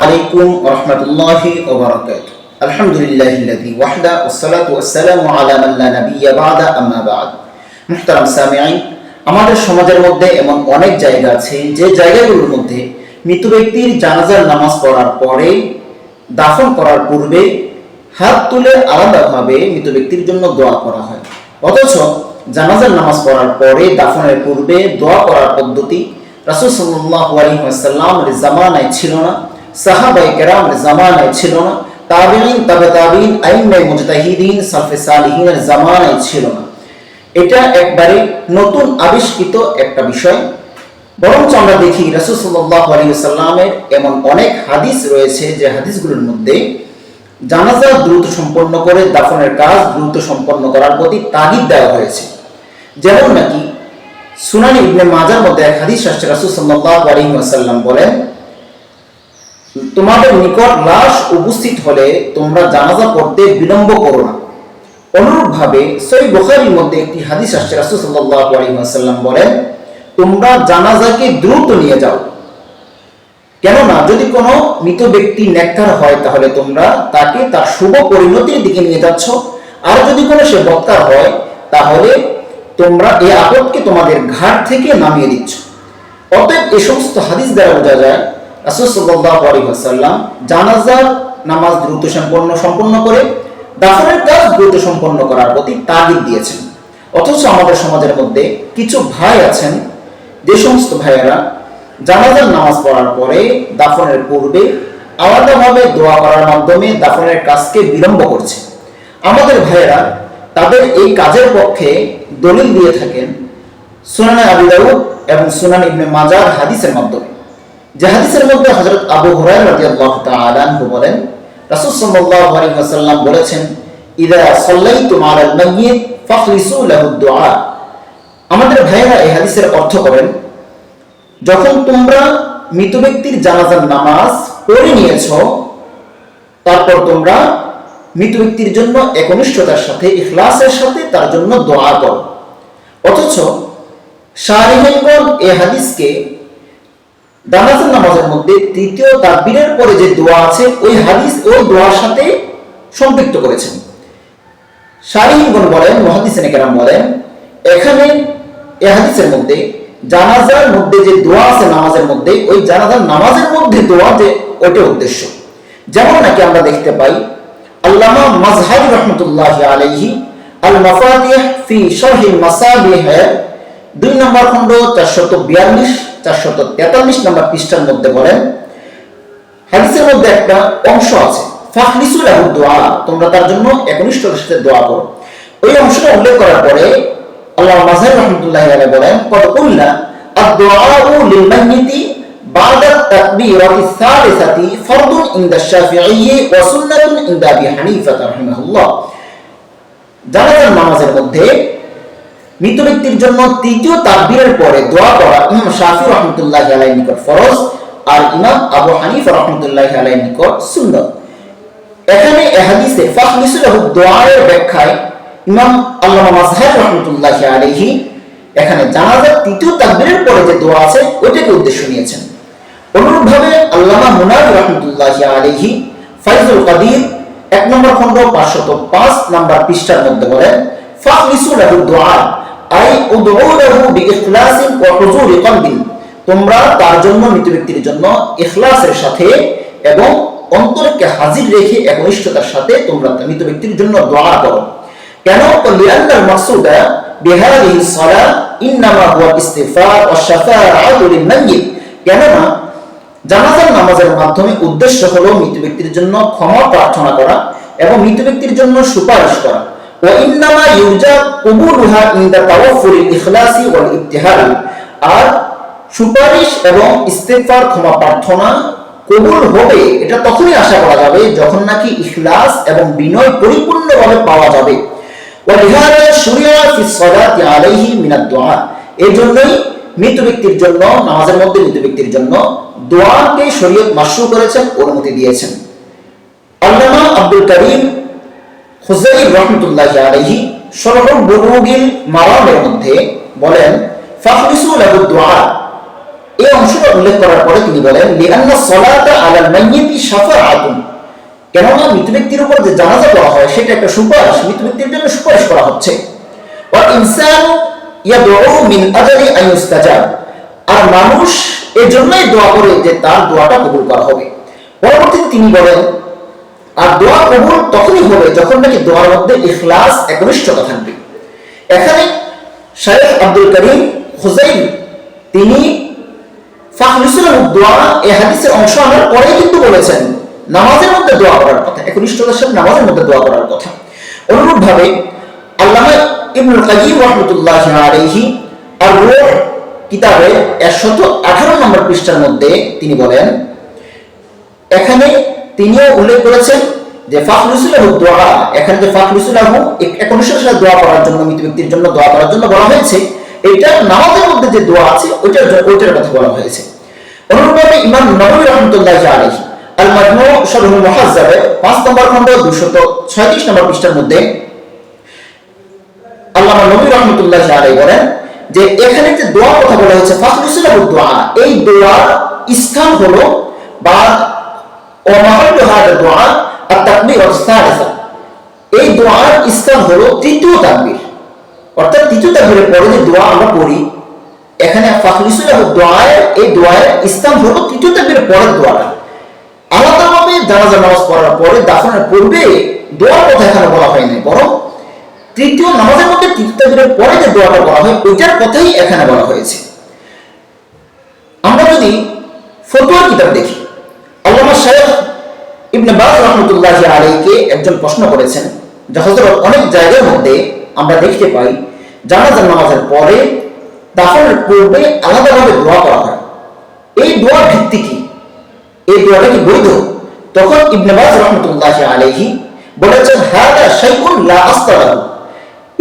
আলাইকুম ওয়া রাহমাতুল্লাহি ওয়া বারাকাতুহু। আলহামদুলিল্লাহিল্লাযী ওয়াহদা ওয়াসসালাতু ওয়াসসালামু আলা মান লা নাবিয়্যা বা'দা আম্মা বা'দ। মুহতারাম সামিঈন, আমাদের সমাজের মধ্যে এমন অনেক জায়গা আছে যে জায়গাগুলোর মধ্যে মৃত ব্যক্তির জানাজার নামাজ পড়ার পরে দাফন করার পূর্বে হাত তুলে আলাদাভাবে মৃত ব্যক্তির জন্য দোয়া করা হয়, অথচ জানাজার নামাজ পড়ার পরে দাফনের পূর্বে দোয়া করার পদ্ধতি রাসূল সাল্লাল্লাহু আলাইহি ওয়াসাল্লামের জামানায় ছিল না, সাহাবায়ে কেরামের জামানায় ছিল না, তাবিঈন, তাবে তাবিঈন, আইম্মায়ে মুজতাহিদিন, সালফে সালিহিনের জামানায় ছিল না। এটা একবারে নতুন আবিষ্কৃত একটা বিষয়। বরঞ্চ আমরা দেখি রাসূল সাল্লাল্লাহু আলাইহি ওয়াসাল্লামের এমন অনেক হাদিস রয়েছে যে হাদিসগুলোর মধ্যে জানাজা দ্রুত সম্পন্ন করে দাফনের কাজ দ্রুত সম্পন্ন করার প্রতি তাগিদ দেওয়া হয়েছে। যেমন নাকি সুনান ইবনে মাজার মধ্যে এক হাদিস আসছে, রাসূল সাল্লাল্লাহু আলাইহি ওয়াসাল্লাম বলেন, তোমাদের নিকট লাশ উপস্থিত হলে তোমরা জানাজা পড়তে বিলম্ব করো না। অনুরূপভাবে সহিহ বুখারীর মধ্যে একটি হাদিস আসছে, রাসূল সাল্লাল্লাহু আলাইহি ওয়াসাল্লাম বলেন, তোমরা জানাজাকে দ্রুত নিয়ে যাও, কেননা যদি কোনো মৃত ব্যক্তি নেককার হয় তাহলে তোমরা তাকে তার শুভ পরিণতির দিকে নিয়ে যাচ্ছ, আর যদি কোনো সে বদকার হয় তাহলে তোমরা এই আপদকে তোমাদের ঘাট থেকে নামিয়ে দিচ্ছ। অতএব এই সমস্ত হাদিস দ্বারা বোঝা যায় রাসূল সাল্লাল্লাহু আলাইহি ওয়াসাল্লাম জানাজার নামাজ দ্রুত সম্পন্ন করে দাফনের কাজ দ্রুত সম্পন্ন করার প্রতি তাগিদ দিয়েছেন। অথচ আমাদের সমাজের মধ্যে কিছু ভাই আছেন, যে সমস্ত ভাইয়েরা জানাজার নামাজ পড়ার পরে দাফনের পূর্বে আলাদাভাবে দোয়া করার মাধ্যমে দাফনের কাজকে বিলম্ব করছে। আমাদের ভাইয়েরা তাদের এই কাজের পক্ষে দলিল দিয়ে থাকেন সুনানে আবু দাউদ এবং সুনান ইবনে মাজার হাদিসের মাধ্যমে, যে হাদিসের মধ্যে হযরত আবু হুরায়রা রাদিয়াল্লাহু তাআলা আনহু বলেন, রাসূল সাল্লাল্লাহু আলাইহি ওয়াসাল্লাম বলেছেন, ইযা সাল্লাইতুম আলাল মাইয়িত ফাখলিসু লাহু দুআ। আমাদের ভাইয়েরা এই হাদিসের অর্থ করেন, যখন তোমরা মৃত ব্যক্তির জানাজার নামাজ পড়ে নিয়েছো, তারপর তোমরা মৃত ব্যক্তির জন্য একনিষ্ঠতার সাথে ইখলাসের সাথে তার জন্য দোয়া করো। অথচ শারিহগণ এই হাদিসকে জানাজার নামাজের মধ্যে তৃতীয় তাকবীরের পরে যে দোয়া আছে ওই হাদিস ওই দোয়ার সাথে সম্পৃক্ত করেছেন। শারিহগণ বলেন, মুহাদ্দিসিনে কেরাম বলেন, এখানে এই হাদিসের মধ্যে জানাজার মধ্যে যে দোয়া আছে নামাজের মধ্যে, ওই জানাজার নামাজের মধ্যে দোয়া যে ওইটা উদ্দেশ্য। যেমন নাকি আমরা দেখতে পাই আল্লামা মাজহারি রাহমাতুল্লাহি আলাইহি আল মাফাতিহ ফি শারহিল মাসাবিহ 2 নম্বর খণ্ড 442 443 নম্বর পৃষ্ঠার মধ্যে বলেন, হাদিসের মধ্যে একটা অংশ আছে, ফাখলিসু লাহু দুআ, তোমরা তার জন্য একনিষ্ঠতার সাথে দোয়া করো। ওই অংশটা উল্লেখ করার পরে আল্লামা মাজহারি রাহমাতুল্লাহি আলাইহি বলেন, কদ কুল্লা আদ-দুআউ লিল মাইয়িতি বা'দা তাকবীরাতি সালিসাতি ফরদুন ইনদা শাফিঈয়্যি ওয়া সুন্নাতুন ইনদা আবি হানিফা রাহিমাহুল্লাহ। জানাজার নামাজের মধ্যে মৃত ব্যক্তির জন্য তৃতীয় তাকবীরের পরে দোয়া করা ইমাম শাফিঈ রাহমাতুল্লাহি আলাইহির নিকট ফরজ, আর ইমাম আবু হানিফা রাহমাতুল্লাহি আলাইহির নিকট সুন্নাত। এখানে এই হাদিসে ফাখলিসু লাহু দুআয়ের ব্যাখ্যায় ইমাম আল্লামা মাজহারি রাহমাতুল্লাহি আলাইহি এখানে জানাজার তৃতীয় তাকবীরের পরে যে দোয়া আছে ওইটাকে উদ্দেশ্য নিয়েছেন। অনুরূপভাবে আল্লামা মুনাবি রাহমাতুল্লাহি আলাইহি ফায়জুল কাদির 1 নম্বর খণ্ড 505 নম্বর পৃষ্ঠার মধ্যে বলেন, ফাখলিসু লাহু দুআ আই উদউ লাহু বিইখলাসিন ওয়া হুজুরি কলবিন, তোমরা তার জন্য মৃত ব্যক্তির জন্য ইখলাসের সাথে এবং অন্তরকে হাজির রেখে একনিষ্ঠতার সাথে তোমরা মৃত ব্যক্তির জন্য দোয়া করো। কেন? লিআন্নাল মাকসুদা বিহাদিহি সালাহ ইন্নামা হুয়া ইস্তিগফার ওয়া শাফাআতু লিল মাইয়িত, কেননা জানাজার নামাজের মাধ্যমে উদ্দেশ্য হলো মৃত ব্যক্তির জন্য ক্ষমা প্রার্থনা করা এবং মৃত ব্যক্তির জন্য সুপারিশ করা। ওয়া ইন্নামা ইউরজা কুবুলুহা ইনদা তাওয়াফফুরিল ইখলাসি ওয়াল ইবতিহাল, আর সুপারিশ এবং ইস্তিগফার ক্ষমা প্রার্থনা কবুল হবে এটা তখনই আশা করা যাবে যখন নাকি ইখলাস এবং বিনয় পরিপূর্ণভাবে পাওয়া যাবে। ওয়া লিহাযা শুরিয়া ফিস সালাতি আলাইহি মিনাদ দুআ, এই জন্যই মৃত ব্যক্তির জন্য নামাজের মধ্যে মৃত ব্যক্তির জন্য দোয়াকে শরীয়ত মাশরু করেছেন, অনুমতি দিয়েছেন। আল্লামা আব্দুল কারীম খুযাইর রাহমাতুল্লাহি আলাইহি শরহুল বুলুগিল মারামের মধ্যে বলেন, ফাখলিসু লাহু দুআ, এই অংশটা উল্লেখ করার পরে তিনি বলেন লিআন্না সলাতা আলাল মাইয়িতি শাফাআতুন, কেননা মৃত ব্যক্তির উপর যে জানাজা পড়া হয় সেটা একটা সুপারিশ, মৃত ব্যক্তির জন্য সুপারিশ করা হচ্ছে। ওয়াল ইনসানু ইয়াদউ মিন আজলি আন ইউস্তাজাব, আর মানুষ এর জন্যই দোয়া করে যে তার দোয়াটা কবুল করা হবে। পরবর্তীতে তিনি বলেন আর দোয়া কবুল তখনই হবে যখন নাকি দোয়ার মধ্যে ইখলাস, একনিষ্ঠতা থাকবে। এখানে শাইখ আব্দুল করিম খুজাইমি তিনি ফাখরুসুল দোয়া এই হাদিসের অংশ আনার পরে কিন্তু বলেছেন নামাজের মধ্যে দোয়া করার কথা, একনিষ্ঠতার সাথে নামাজের মধ্যে দোয়া করার কথা। অনুরূপভাবে আল্লামা ইবনুল কাইয়িম রাহমাতুল্লাহি আলাইহি আর রূহ কিতাবের 118 নম্বর পৃষ্ঠার মধ্যে তিনি বলেন, এখানে তিনিও উল্লেখ করেছেন যে ফাখরুসুল দোয়া, এখানে যে ফাখরুসুল একনিষ্ঠতার সাথে দোয়া করার জন্য, মৃত ব্যক্তির জন্য দোয়া করার জন্য বলা হয়েছে, এটা নামাজের মধ্যে যে দোয়া আছে ওইটার কথা বলা হয়েছে। অনুরূপভাবে ইমাম নববী রাহমাতুল্লাহি আলাইহি আল মাজমু শারহুল মুহাজ্জাবের 5 নম্বর খণ্ড 236 নম্বর পৃষ্ঠার মধ্যে আল্লামা নবী রাহমাতুল্লাহি আলাইহি বলেন যে এখানে যে দোয়া কথা বলা হয়েছে ফাখরুসুল দোয়া, এই দোয়ার স্থান হলো বা ওমাহাল্লু হাদা দোয়া আত-তাকবীর আস-সালিসা, এই দোয়ার স্থান হলো তৃতীয় তাকবীর, অর্থাৎ তৃতীয় তাকবীরের পরে যে দোয়া আমরা পড়ি, এখানে ফাখরুসুল দোয়ায় এই দোয়ার স্থান হলো তৃতীয় তাকবীরের পরের দোয়াটা। আলাদাভাবে জানাজা নামাজ পড়ার পরে দাফনের পূর্বে দোয়ার কথা এখানে বলা হয়নি, বরং তৃতীয় নামাজের মধ্যে তৃতীয় তাকবীরের পরে যে দোয়াটা বলা হয় ওইটার কথাই এখানে বলা হয়েছে। আমরা যদি ফতোয়ার কিতাব দেখি, আল্লামা শাইখ ইবনে বাজ রাহমাতুল্লাহি আলাইহিকে একজন প্রশ্ন করেছেন, যে হযরত অনেক জায়গার মধ্যে আমরা দেখতে পাই জানাজার নামাজের পরে দাফনের পূর্বে আলাদাভাবে দোয়া করা হয়, এই দোয়ার ভিত্তি কি, এই দোয়াটা কি বৈধ? তখন ইবনে বাজ রাহমাতুল্লাহি আলাইহি বলেছেন হাদা শাইউন লা আসলাহু,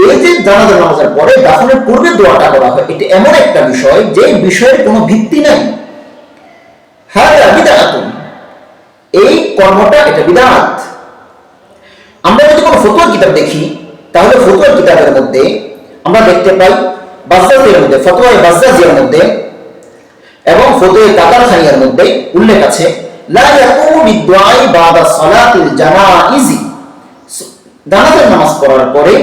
এই যে জানাজার নামাজের পরে দাফনের পূর্বে দোয়াটা করা হয় এটা এমন একটা বিষয় যে বিষয়ের কোনো ভিত্তি নাই। হাদা বিদআতুন, এই কর্মটা এটা বিদআত। আমরা যদি কোনো ফতোয়ার কিতাব দেখি তাহলে ফতোয়ার কিতাবের মধ্যে আমরা দেখতে পাই বাজ্জাজির মধ্যে, ফতোয়ায়ে বাজ্জাজির মধ্যে এবং ফতোয়ায়ে কাতারখানিয়ার মধ্যে উল্লেখ আছে লা ইয়াকুমু বিদুআই বাদা সালাতিল জানাইজি, জানাজার নামাজ পড়ার পরে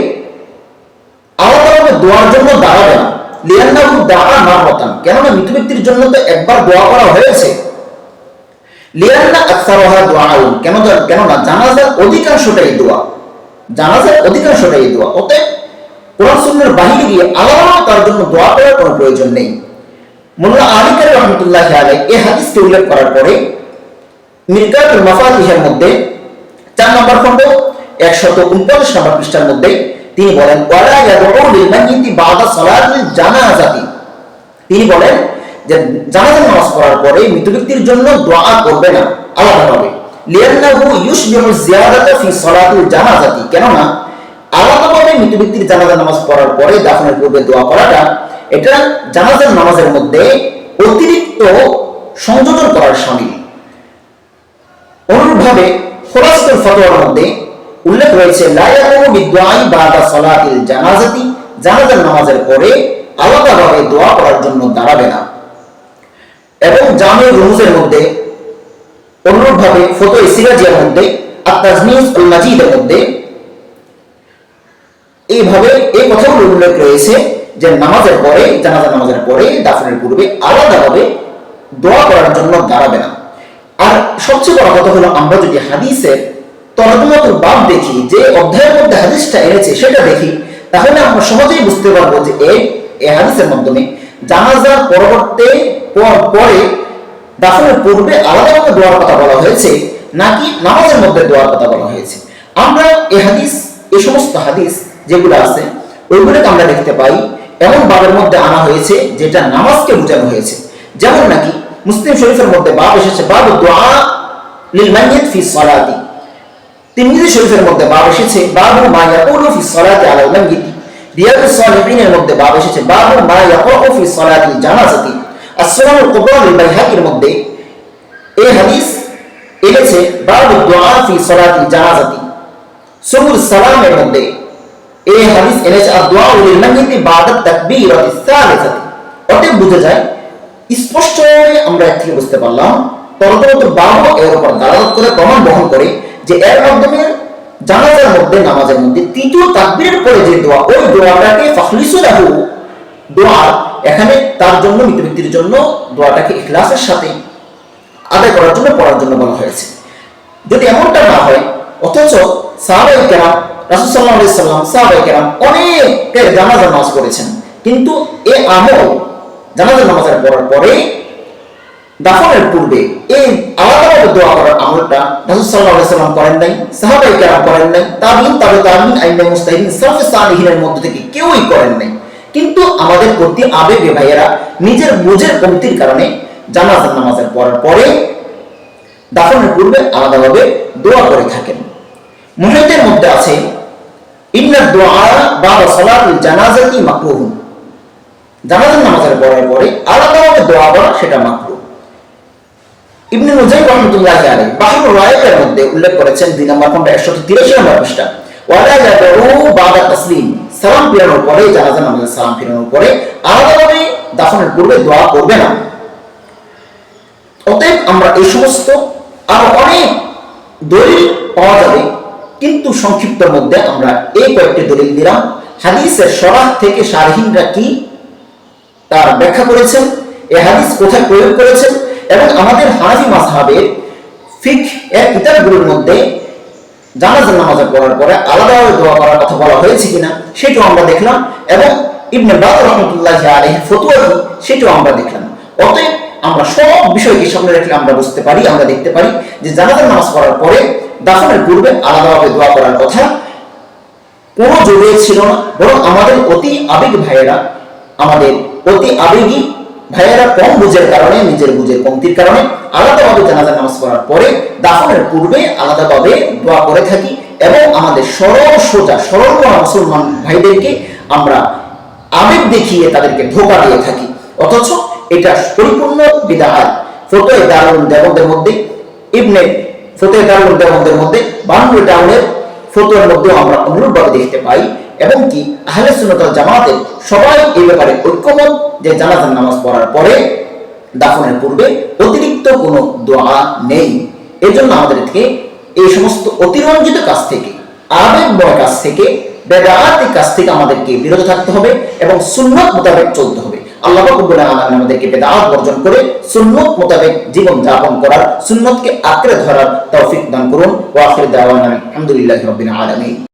আলাদাভাবে দোয়ার জন্য দাঁড়াবে না, লিআন্নাহু দাআ মাররাতান, কেননা মৃত ব্যক্তির জন্য তো একবার দোয়া করা হয়েছে, লিআন্না আকসারুহা দুআউন, কেননা জানাজার অধিকাংশটাই দোয়া, জানাজার অধিকাংশটাই দোয়া, অতএব কোরআন সুন্নাহর বাহিরে গিয়ে আলাদাভাবে তার জন্য দোয়া করার কোনো প্রয়োজন নেই। মোল্লা আলী কারি রাহমাতুল্লাহি আলাইহি এই হাদিসটি উল্লেখ করার পরে মিরকাতুল মাফাতিহের মধ্যে 4 নম্বর খণ্ড 149 নম্বর পৃষ্ঠার মধ্যে তিনি বলেন ওয়ালা ইয়াদউ লিল মাইয়িতি বাদা সালাতিল জানাজাতি, তিনি বলেন যে জানাজা নামাজ পড়ার পরে মৃত ব্যক্তির জন্য দোয়া করবে না আলাদাভাবে, লিআন্নাহু ইউশবিহু জিয়াদাতা ফি সালাতিল জানাজাতি, কেননা আলাদাভাবে মৃত ব্যক্তির জানাজা নামাজ পড়ার পরে দাফনের পূর্বে দোয়া করাটা এটা জানাজার নামাজের মধ্যে অতিরিক্ত সংযোজন করার শামিল। অনুরূপভাবে খুলাসাতুল ফতোয়ার মধ্যে উল্লেখ রয়েছে লা ইয়াকুমু বিদুআই বাদা সালাতিল জানাজাতি, জানাজার নামাজের পরে আলাদাভাবে দোয়া করার জন্য দাঁড়াবে না। এবং জামিউর রুমুজের মধ্যে অনুরূপভাবে ফতোয়া সিরাজিয়ার মধ্যে আত-তাজনিজ আল মাজিদের মধ্যে এইভাবে এই কথাগুলো উল্লেখ রয়েছে যে নামাজের পরে, জানাজা নামাজের পরে দাফনের পূর্বে আলাদাভাবে দোয়া করার জন্য দাঁড়াবে না। আর সবচেয়ে বড় কথা হলো আমরা যদি হাদিসের তরজমাতুল বাব দেখি, যে অধ্যায়ের মধ্যে হাদিসটা এনেছে সেটা দেখি, তাহলে আমরা সহজেই বুঝতে পারবো যে এই হাদিসের মাধ্যমে জানাজার পরে দাফনের পূর্বে আলাদাভাবে দোয়ার কথা বলা হয়েছে নাকি নামাজের মধ্যে দোয়ার কথা বলা হয়েছে। আমরা এই সমস্ত হাদিস যেগুলো আছে ওইগুলোকে আমরা দেখতে পাই এমন বাবের মধ্যে আনা হয়েছে যেটা নামাজকে বোঝানো হয়েছে। যেমন নাকি মুসলিম শরীফের মধ্যে বাব এসেছে বাবু দুআ লিল মাইয়িত ফি সালাতি, তিরমিজি শরীফের মধ্যে বাব এসেছে বাবু মা ইয়াকুলু ফি সালাতি আলাল মাইয়িত, রিয়াদুস সালিহিনের মধ্যে বাব এসেছে বাবু মা ইয়াকুলু ফি সালাতিল জানাজাতি, as-সুনানুল কুবরা লিল বাইহাকির মধ্যে এই হাদিস এনেছে বাবু দুআ ফি সালাতিল জানাজাতি, সুবুল সালামের মধ্যে এই হাদিস এনেছে আদ-দুআ লিল মাইয়িত বাদা তাকবীরাতিস সালিসাতি। অতএব বুঝা যায় স্পষ্টভাবে আমরা এর থেকে বুঝতে পারলাম তরতরত বাবু এর উপর দালালত করে প্রমাণ বহন করে যে এর মাধ্যমে জানাজার মধ্যে নামাজের মধ্যে তৃতীয় তাকবীরের পরে যে দোয়া, ওই দোয়াটাকে ফাখলিসু লাহু দোয়া, এখানে তার জন্য মৃত ব্যক্তির জন্য দোয়াটাকে ইখলাসের সাথে আদায় করার জন্য পড়ার জন্য বলা হয়েছে। যদি এমনটা না হয়, অথচ সাহাবায়ে কেরাম রাসূল সাল্লাল্লাহু আলাইহি সাল্লাম সাহাবায়ে কেরাম অনেকের জানাজা নামাজ পড়েছেন, কিন্তু এই আমল জানাজা নামাজের পড়ার পরে দাফনের পূর্বে এই আলাদাভাবে দোয়া করার আমলটা রাসূল সাল্লাল্লাহু আলাইহি সাল্লাম করেন নাই, সাহাবায়ে কেরাম করেন নাই, তাবিঈন তাবিঈন আইম্মা মুজতাহিদিন সালফে সালিহিনের মধ্যে থেকে কেউই করেন নাই। কিন্তু আমাদের প্রতি আবেগে ভাইয়েরা নিজের বুঝের কমতির কারণে জানাজা নামাজের পড়ার পরে দাফনের পূর্বে আলাদাভাবে দোয়া করে থাকেন। মুহাদ্দিসের মধ্যে আছে ইন্নাদ দুআ বা'দা সালাতিল জানাজাতি মাকরুহ, জানাজার নামাজের পরে আলাদাভাবে দোয়া করা সেটা মাকরুহ। ইবনে নুজাইম রাহমাতুল্লাহি আলাইহি বাহরুর রায়াতের মধ্যে উল্লেখ করেছেন 2 নম্বর খণ্ড 183 নম্বর পৃষ্ঠা, ওয়ালা ইয়াদউ বা'দা তাসলিম, সালাম ফিরানোর পরে জানাজা নামাজের সালাম ফিরানোর পরে আলাদাভাবে দাফনের পূর্বে দোয়া করবে না। অতএব আমরা এই সমস্ত আরো অনেক দলিল পাওয়া যাবে, কিন্তু সংক্ষিপ্ত মধ্যে আমরা এই কয়েকটি দলিল দিলাম। হাদিসের শরাহ থেকে শারহিনরা কি তার ব্যাখ্যা করেছেন, এই হাদিস কোথায় প্রয়োগ করেছেন, এবং আমাদের হানাফি মাযহাবের ফিকহ এর কিতাবগুলোর মধ্যে জানাজা নামাজ পড়ার পরে আলাদাভাবে দোয়া করার কথা বলা হয়েছে কিনা সেটাও আমরা দেখলাম, এবং ইবনে বাজ রাহমাতুল্লাহি আলাইহি ফতোয়া কি সেটাও আমরা দেখলাম। অতএব আমরা সব বিষয়কে সামনে রেখে আমরা বুঝতে পারি, আমরা দেখতে পারি যে জানাজার নামাজ পড়ার পরে দাফনের পূর্বে আলাদাভাবে দোয়া করার কথা কোনো জরুরি ছিল না, বরং আমাদের অতি আবেগী ভাইয়েরা কম বুঝের কারণে, নিজের বুঝের কমতির কারণে আলাদাভাবে জানাজার নামাজ পড়ার পরে দাফনের পূর্বে আলাদাভাবে দোয়া করে থাকি, এবং আমাদের সরল মুসলমান ভাইদেরকে আমরা আবেগ দেখিয়ে তাদেরকে ধোঁকা দিয়ে থাকি, অথচ এটা পরিপূর্ণ বিদআত। ফতোয়া দারুল দেওবন্দের মধ্যে বাংলাদেশ টাউনের ফতোয়ার মধ্যে আমরা অনুরূপভাবে দেখতে পাই, এবং কি আহলে সুন্নাত ওয়াল জামাতের সবাই এই ব্যাপারে ঐক্যমত যে জানাজার নামাজ পড়ার পরে দাফনের পূর্বে অতিরিক্ত কোনো দোয়া নেই। এজন্য আমাদেরকে এই সমস্ত অতিরঞ্জিত কাজ থেকে, আবেগময় কাজ থেকে, বেদাতি কাজ থেকে আমাদেরকে বিরত থাকতে হবে এবং সুন্নাত মোতাবেক চলতে হবে। আল্লাহ রাব্বুল আলামিন আমাদেরকে বেদাত বর্জন করে সুন্নাত মোতাবেক জীবন যাপন করার, সুন্নাতকে আঁকড়ে ধরার তৌফিক দান করুন। ওয়া আখির দাওয়ানা আলহামদুলিল্লাহি রাব্বিল আলামিন।